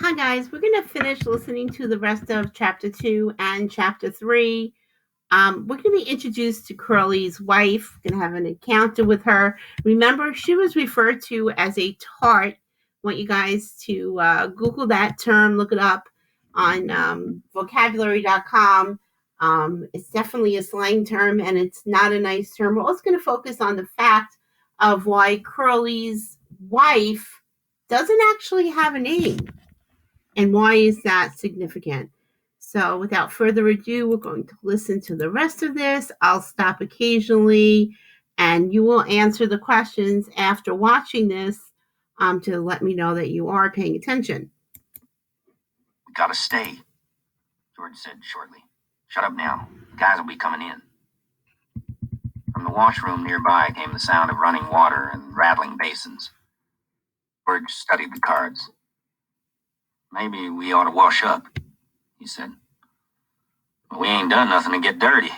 Hi, guys. We're going to finish listening to the rest of chapter 2 and chapter 3. We're going to be introduced to Curly's wife. We're going to have an encounter with her. Remember, she was referred to as a tart. I want you guys to Google that term, look it up on vocabulary.com. It's definitely a slang term and it's not a nice term. We're also going to focus on the fact of why Curly's wife doesn't actually have a name. And why is that significant? So, without further ado, we're going to listen to the rest of this. I'll stop occasionally, and you will answer the questions after watching this to let me know that you are paying attention. We gotta stay, George said shortly. Shut up now. The guys will be coming in. From the washroom nearby came the sound of running water and rattling basins. George studied the cards. Maybe we ought to wash up, he said. But we ain't done nothing to get dirty.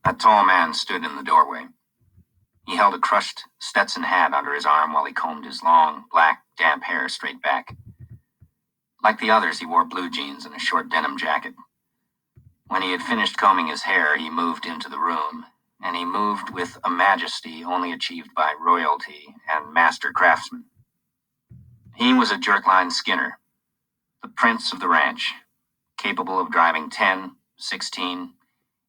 A tall man stood in the doorway. He held a crushed Stetson hat under his arm while he combed his long, black, damp hair straight back. Like the others, he wore blue jeans and a short denim jacket. When he had finished combing his hair, he moved into the room, and he moved with a majesty only achieved by royalty and master craftsmen. He was a jerkline skinner, the prince of the ranch, capable of driving 10, 16,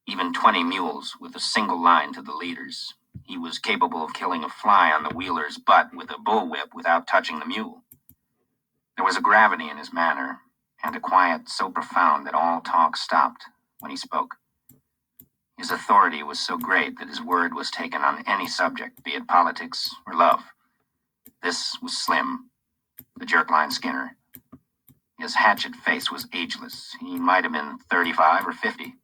even 20 mules with a single line to the leaders. He was capable of killing a fly on the wheeler's butt with a bullwhip without touching the mule. There was a gravity in his manner, and a quiet so profound that all talk stopped when he spoke. His authority was so great that his word was taken on any subject, be it politics or love. This was Slim, the jerkline skinner. His hatchet face was ageless. He might have been 35 or 50.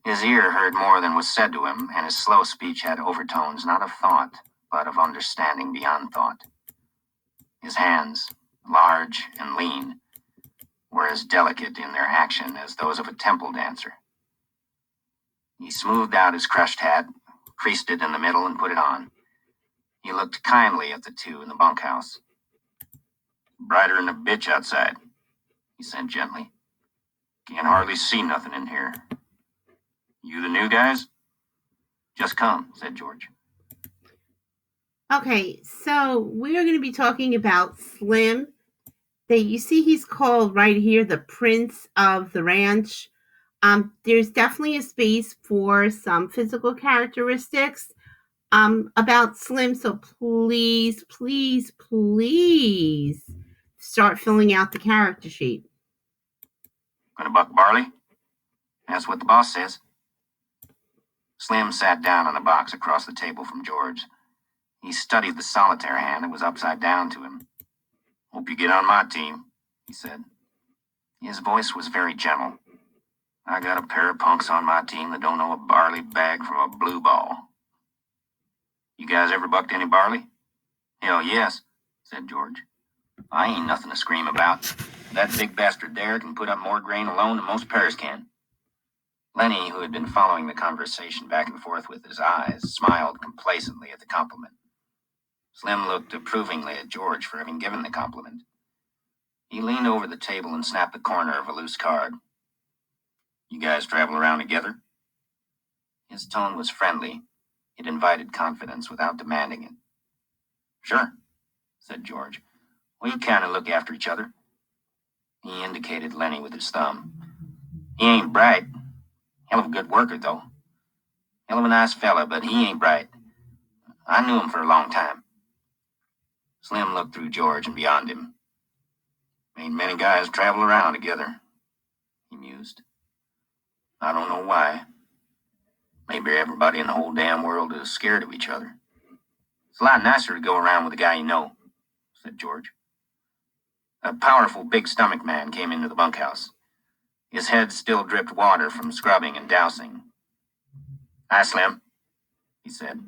His ear heard more than was said to him, and his slow speech had overtones not of thought, but of understanding beyond thought. His hands, large and lean, were as delicate in their action as those of a temple dancer. He smoothed out his crushed hat, creased it in the middle, and put it on. He looked kindly at the two in the bunkhouse. Brighter than a bitch outside, he said gently. Can't hardly see nothing in here. You the new guys? Just come, said George. Okay, so we are going to be talking about Slim. You see he's called right here the Prince of the Ranch. There's definitely a space for some physical characteristics about Slim. So please, please, please start filling out the character sheet. Gonna buck barley? That's what the boss says. Slim sat down on a box across the table from George. He studied the solitaire hand that was upside down to him. Hope you get on my team, he said. His voice was very gentle. I got a pair of punks on my team that don't know a barley bag from a blue ball. You guys ever bucked any barley? Hell yes, said George. I ain't nothing to scream about. That big bastard there can put up more grain alone than most pears can. Lenny, who had been following the conversation back and forth with his eyes, smiled complacently at the compliment. Slim looked approvingly at George for having given the compliment. He leaned over the table and snapped the corner of a loose card. You guys travel around together? His tone was friendly. It invited confidence without demanding it. Sure, said George. We kind of look after each other. He indicated Lenny with his thumb. He ain't bright. Hell of a good worker, though. Hell of a nice fella, but he ain't bright. I knew him for a long time. Slim looked through George and beyond him. Ain't many guys travel around together, he mused. I don't know why. Maybe everybody in the whole damn world is scared of each other. It's a lot nicer to go around with a guy you know, said George. A powerful, big-stomached man came into the bunkhouse. His head still dripped water from scrubbing and dousing. Hi, Slim, he said.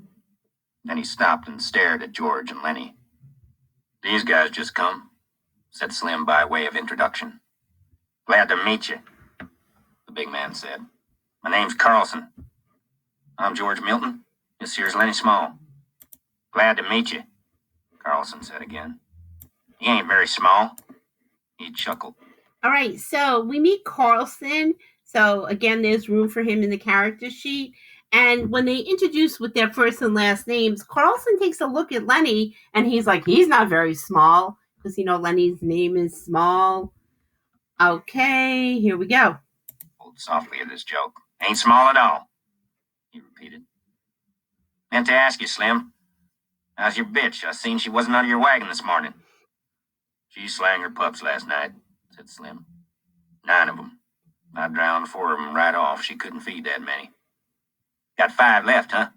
Then he stopped and stared at George and Lenny. These guys just come, said Slim by way of introduction. Glad to meet you, the big man said. My name's Carlson. I'm George Milton. This here's Lenny Small. Glad to meet you, Carlson said again. He ain't very small, He chuckled. All right, so we meet Carlson. So again, there's room for him in the character sheet. And when they introduce with their first and last names, Carlson takes a look at Lenny and he's like, he's not very small because, Lenny's name is Small. Okay, here we go. Pulled softly at his joke. Ain't small at all, he repeated. Meant to ask you, Slim. How's your bitch? I seen she wasn't under your wagon this morning. She slang her pups last night, said Slim. 9 of 'em. I drowned 4 of 'em right off. She couldn't feed that many. Got 5 left, huh?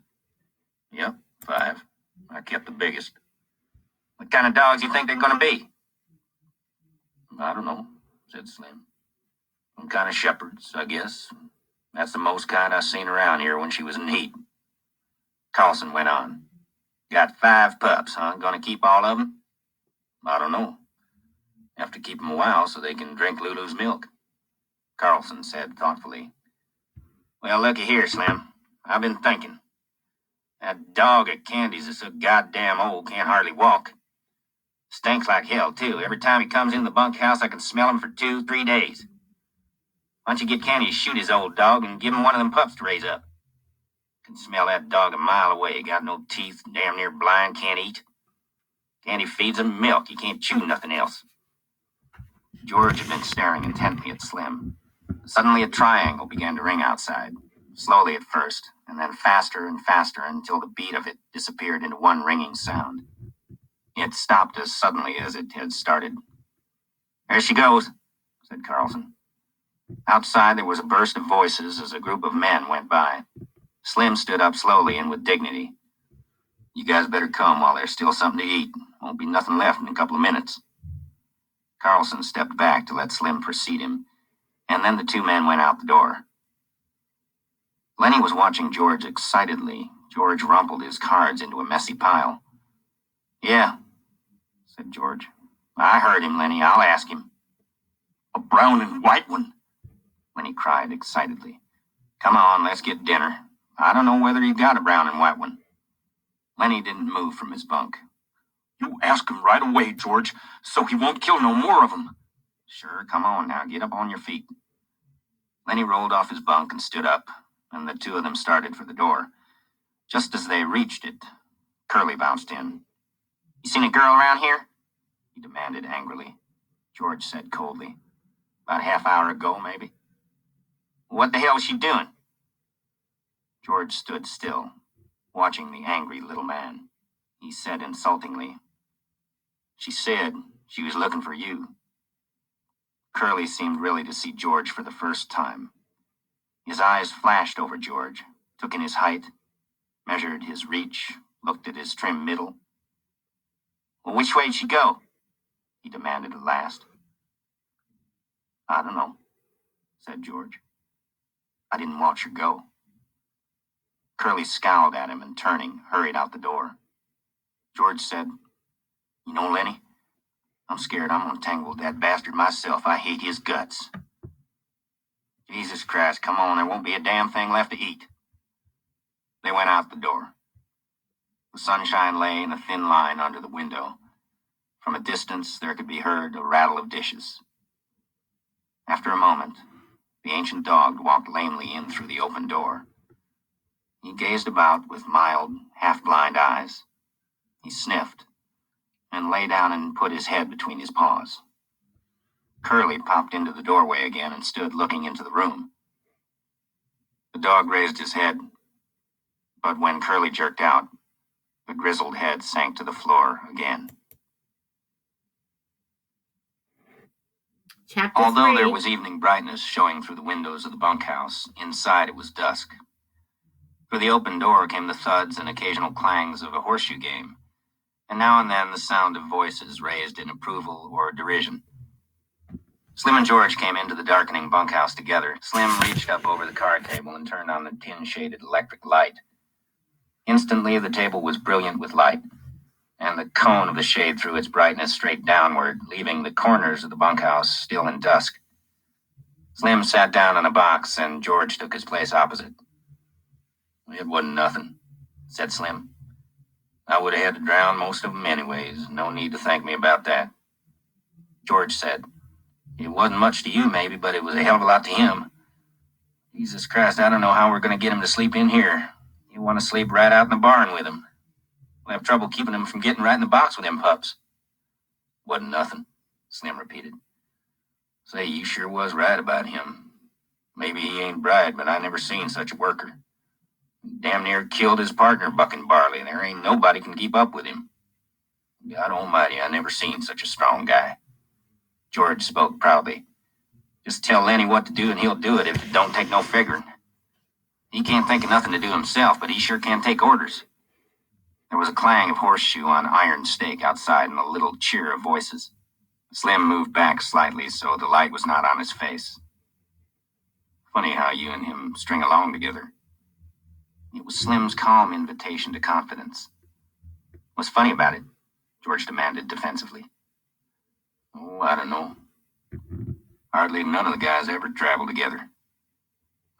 Yep, 5. I kept the biggest. What kind of dogs you think they're gonna be? I don't know, said Slim. Some kind of shepherds, I guess. That's the most kind I seen around here when she was in heat. Carlson went on. Got 5 pups, huh? Gonna keep all of 'em? I don't know. Have to keep 'em a while so they can drink Lulu's milk. Carlson said thoughtfully. Well, looky here, Slim. I've been thinking. That dog at Candy's is so goddamn old, can't hardly walk. Stinks like hell, too. Every time he comes in the bunkhouse, I can smell him for 2-3 days. Why don't you get Candy to shoot his old dog and give him one of them pups to raise up? Can smell that dog a mile away. Got no teeth, damn near blind, can't eat. Candy feeds him milk. He can't chew nothing else. George had been staring intently at Slim. Suddenly a triangle began to ring outside, slowly at first, and then faster and faster until the beat of it disappeared into one ringing sound. It stopped as suddenly as it had started. There she goes, said Carlson. Outside there was a burst of voices as a group of men went by. Slim stood up slowly and with dignity. You guys better come while there's still something to eat. Won't be nothing left in a couple of minutes. Carlson stepped back to let Slim precede him, and then the 2 men went out the door. Lenny was watching George excitedly. George rumpled his cards into a messy pile. Yeah, said George. I heard him, Lenny. I'll ask him. A brown and white one, Lenny cried excitedly. Come on, let's get dinner. I don't know whether he got a brown and white one. Lenny didn't move from his bunk. You ask him right away, George, so he won't kill no more of 'em. Sure, come on now, get up on your feet. Lenny rolled off his bunk and stood up, and the 2 of them started for the door. Just as they reached it, Curly bounced in. You seen a girl around here? He demanded angrily. George said coldly. About a half hour ago, maybe. What the hell was she doing? George stood still, watching the angry little man. He said insultingly, She said she was looking for you. Curly seemed really to see George for the first time. His eyes flashed over George, took in his height, measured his reach, looked at his trim middle. Well, which way did she go? He demanded at last. I don't know, said George. I didn't watch her go. Curly scowled at him and, turning, hurried out the door. George said, You know, Lenny, I'm scared I'm gonna tangle with that bastard myself. I hate his guts. Jesus Christ, come on, there won't be a damn thing left to eat. They went out the door. The sunshine lay in a thin line under the window. From a distance, there could be heard a rattle of dishes. After a moment, the ancient dog walked lamely in through the open door. He gazed about with mild, half-blind eyes. He sniffed, and lay down and put his head between his paws. Curly popped into the doorway again and stood looking into the room. The dog raised his head, but when Curly jerked out, the grizzled head sank to the floor again. Chapter Although 3. there was evening brightness showing through the windows of the bunkhouse, inside it was dusk. Through the open door came the thuds and occasional clangs of a horseshoe game, and now and then the sound of voices raised in approval or derision. Slim and George came into the darkening bunkhouse together. Slim reached up over the card table and turned on the tin-shaded electric light. Instantly, the table was brilliant with light, and the cone of the shade threw its brightness straight downward, leaving the corners of the bunkhouse still in dusk. Slim sat down on a box, and George took his place opposite. It wasn't nothing, said Slim. I would have had to drown most of them anyways. No need to thank me about that. George said, It wasn't much to you, maybe, but it was a hell of a lot to him. Jesus Christ, I don't know how we're going to get him to sleep in here. You want to sleep right out in the barn with him. We'll have trouble keeping him from getting right in the box with them pups. Wasn't nothing, Slim repeated. Say, you sure was right about him. Maybe he ain't bright, but I never seen such a worker. He damn near killed his partner bucking barley. There ain't nobody can keep up with him. God almighty, I never seen such a strong guy. George spoke proudly. Just tell Lenny what to do and he'll do it if it don't take no figuring. He can't think of nothing to do himself, but he sure can take orders. There was a clang of horseshoe on iron stake outside and a little cheer of voices. Slim moved back slightly so the light was not on his face. Funny how you and him string along together. It was Slim's calm invitation to confidence. What's funny about it? George demanded defensively. Oh, I don't know. Hardly none of the guys ever traveled together.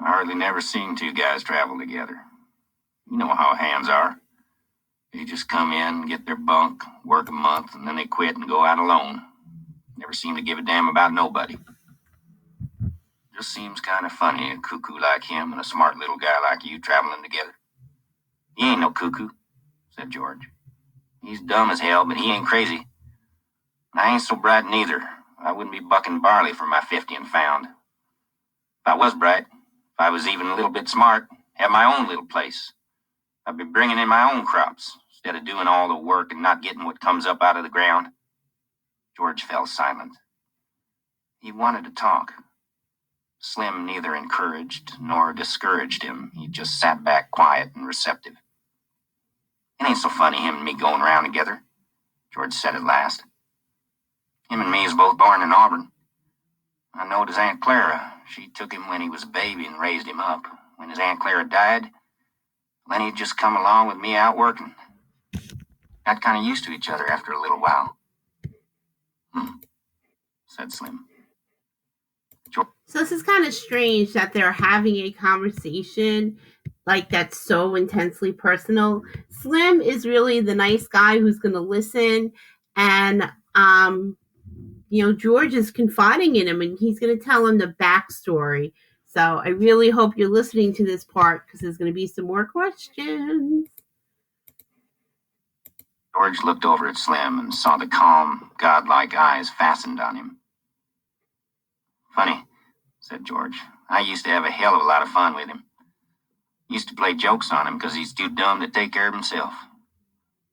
I hardly never seen two guys travel together. You know how hands are. They just come in, get their bunk, work a month, and then they quit and go out alone. Never seem to give a damn about nobody. Just seems kind of funny, a cuckoo like him and a smart little guy like you traveling together. He ain't no cuckoo, said George. He's dumb as hell, but he ain't crazy. I ain't so bright neither. I wouldn't be bucking barley for my 50 and found. If I was bright, if I was even a little bit smart, have my own little place, I'd be bringing in my own crops instead of doing all the work and not getting what comes up out of the ground. George fell silent. He wanted to talk. Slim neither encouraged nor discouraged him. He just sat back quiet and receptive. It ain't so funny, him and me going around together, George said at last. Him and me is both born in Auburn. I knowed his Aunt Clara. She took him when he was a baby and raised him up. When his Aunt Clara died, Lenny'd just come along with me out working. Got kind of used to each other after a little while. Said Slim. So this is kind of strange that they're having a conversation like that's so intensely personal. Slim is really the nice guy who's going to listen, and George is confiding in him, and he's going to tell him the backstory. So I really hope you're listening to this part because there's going to be some more questions. George looked over at Slim and saw the calm, godlike eyes fastened on him. Funny, said George. I used to have a hell of a lot of fun with him. Used to play jokes on him because he's too dumb to take care of himself.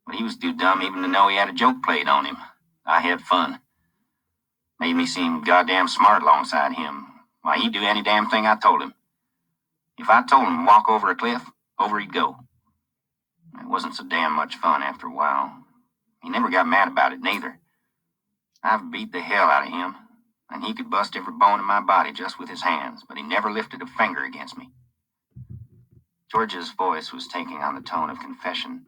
But he was too dumb even to know he had a joke played on him. I had fun. Made me seem goddamn smart alongside him. Why, he'd do any damn thing I told him. If I told him to walk over a cliff, over he'd go. It wasn't so damn much fun after a while. He never got mad about it, neither. I've beat the hell out of him, and he could bust every bone in my body just with his hands, but he never lifted a finger against me. George's voice was taking on the tone of confession.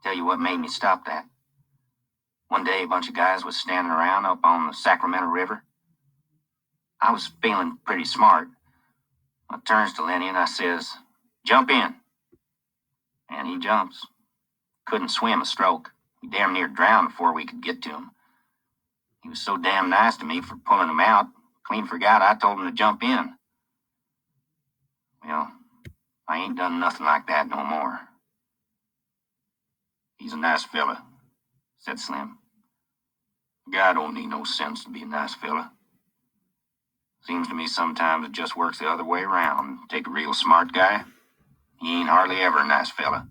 Tell you what made me stop that. One day, a bunch of guys was standing around up on the Sacramento River. I was feeling pretty smart. I turns to Lenny and I says, "Jump in." And he jumps. Couldn't swim a stroke. He damn near drowned before we could get to him. He was so damn nice to me for pulling him out. Clean forgot I told him to jump in. Well, I ain't done nothing like that no more. He's a nice fella, said Slim. A guy don't need no sense to be a nice fella. Seems to me sometimes it just works the other way around. Take a real smart guy, he ain't hardly ever a nice fella.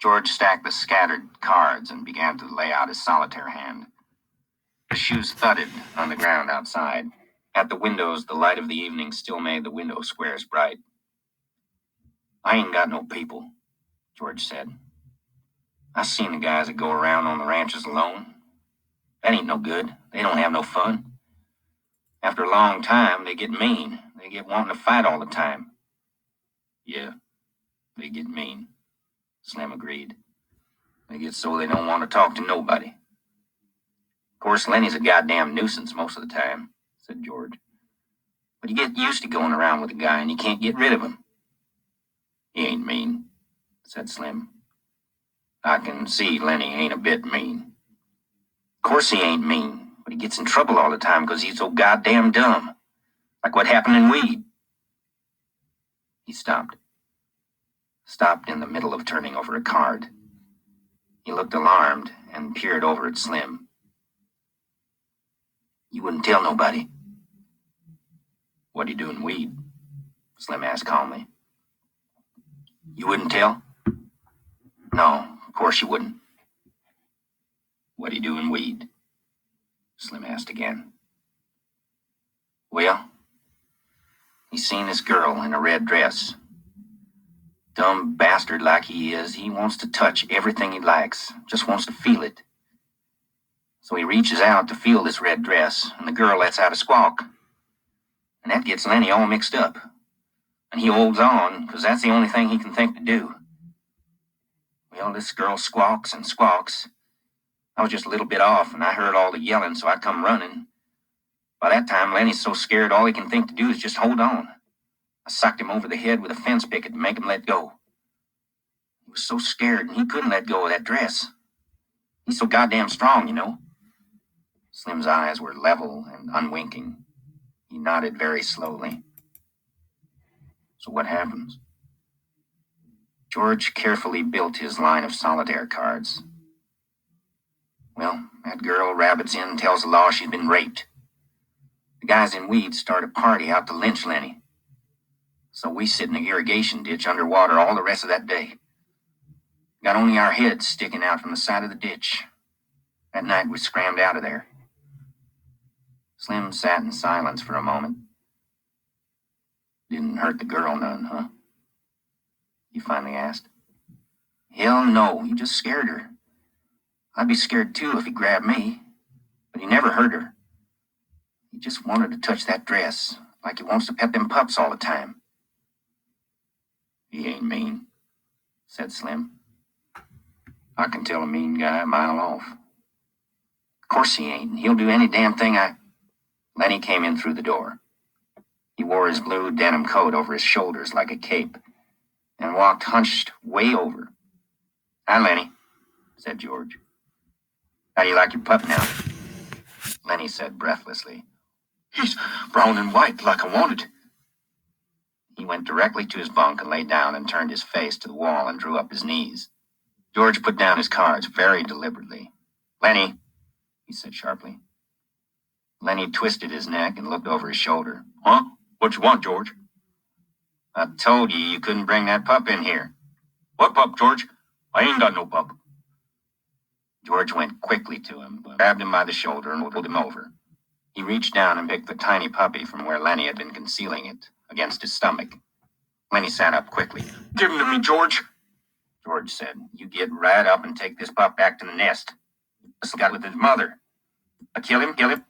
George stacked the scattered cards and began to lay out his solitaire hand. The shoes thudded on the ground outside. At the windows, the light of the evening still made the window squares bright. I ain't got no people, George said. I seen the guys that go around on the ranches alone. That ain't no good. They don't have no fun. After a long time, they get mean. They get wanting to fight all the time. Yeah, they get mean, Slim agreed. They get so they don't want to talk to nobody. Of course, Lenny's a goddamn nuisance most of the time, said George. But you get used to going around with a guy and you can't get rid of him. He ain't mean, said Slim. I can see Lenny ain't a bit mean. Of course he ain't mean. But he gets in trouble all the time because he's so goddamn dumb. Like what happened in Weed. He stopped. Stopped in the middle of turning over a card. He looked alarmed and peered over at Slim. You wouldn't tell nobody. What'd you do in Weed? Slim asked calmly. You wouldn't tell? No, of course you wouldn't. What'd you do in Weed? Slim asked again. Well, he's seen this girl in a red dress. Dumb bastard like he is, he wants to touch everything he likes, just wants to feel it. So he reaches out to feel this red dress, and the girl lets out a squawk. And that gets Lenny all mixed up. And he holds on, because that's the only thing he can think to do. Well, this girl squawks and squawks. I was just a little bit off, and I heard all the yelling, so I come running. By that time, Lenny's so scared all he can think to do is just hold on. I socked him over the head with a fence picket to make him let go. He was so scared, and he couldn't let go of that dress. He's so goddamn strong, you know. Slim's eyes were level and unwinking. He nodded very slowly. So what happens? George carefully built his line of solitaire cards. Well, that girl rabbits in and tells the law she'd been raped. The guys in Weeds start a party out to lynch Lenny. So we sit in the irrigation ditch underwater all the rest of that day. Got only our heads sticking out from the side of the ditch. That night we scrammed out of there. Slim sat in silence for a moment. Didn't hurt the girl none, huh? He finally asked. Hell no, he just scared her. I'd be scared too if he grabbed me, but he never hurt her. He just wanted to touch that dress, like he wants to pet them pups all the time. He ain't mean, said Slim. I can tell a mean guy a mile off. Of course he ain't, and he'll do any damn thing Lenny came in through the door. He wore his blue denim coat over his shoulders like a cape, and walked hunched way over. Hi, Lenny, said George. How do you like your pup now? Lenny said breathlessly. He's brown and white like I wanted. He went directly to his bunk and lay down and turned his face to the wall and drew up his knees. George put down his cards very deliberately. Lenny, he said sharply. Lenny twisted his neck and looked over his shoulder. Huh? What you want, George? I told you you couldn't bring that pup in here. What pup, George? I ain't got no pup. George went quickly to him, grabbed him by the shoulder and pulled him over. He reached down and picked the tiny puppy from where Lenny had been concealing it, against his stomach. Lenny sat up quickly. Give him to me, George, George said. You get right up and take this pup back to the nest. Just got with his mother. Kill him.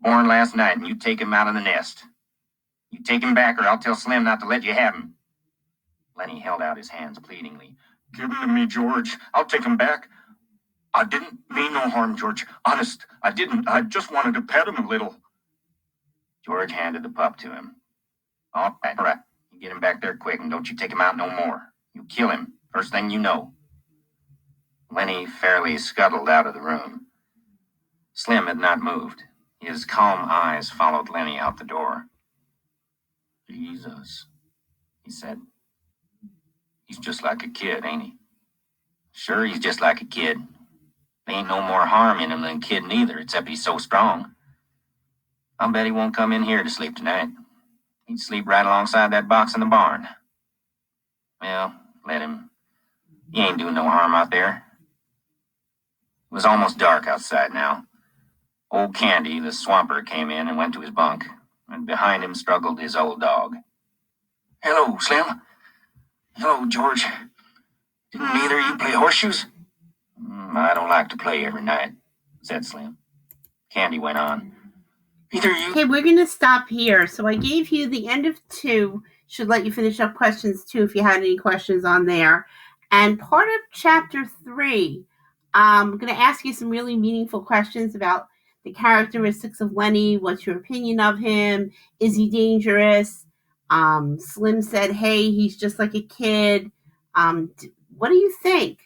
Born last night, and you take him out of the nest. You take him back, or I'll tell Slim not to let you have him. Lenny held out his hands pleadingly. Give him to me, George. I'll take him back. I didn't mean no harm, George. Honest, I didn't. I just wanted to pet him a little. George handed the pup to him. All right. You get him back there quick, and don't you take him out no more. You kill him, first thing you know. Lenny fairly scuttled out of the room. Slim had not moved. His calm eyes followed Lenny out the door. Jesus, he said. He's just like a kid, ain't he? Sure, he's just like a kid. There ain't no more harm in him than a kid neither, except he's so strong. I'll bet he won't come in here to sleep tonight. He'd sleep right alongside that box in the barn. Well, let him. He ain't doing no harm out there. It was almost dark outside now. Old Candy, the swamper, came in and went to his bunk, and behind him struggled his old dog. Hello, Slim. Hello, George. Didn't neither of you play horseshoes? I don't like to play every night, said Slim. Candy went on. Either you... Okay, we're going to stop here. So I gave you the end of 2. Should let you finish up questions 2 if you had any questions on there. And part of chapter 3, I'm going to ask you some really meaningful questions about the characteristics of Lenny. What's your opinion of him? Is he dangerous? Slim said, hey, he's just like a kid. What do you think?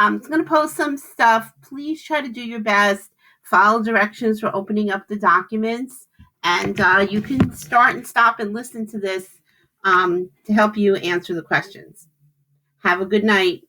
I'm going to post some stuff. Please try to do your best. follow directions for opening up the documents, and you can start and stop and listen to this to help you answer the questions. Have a good night.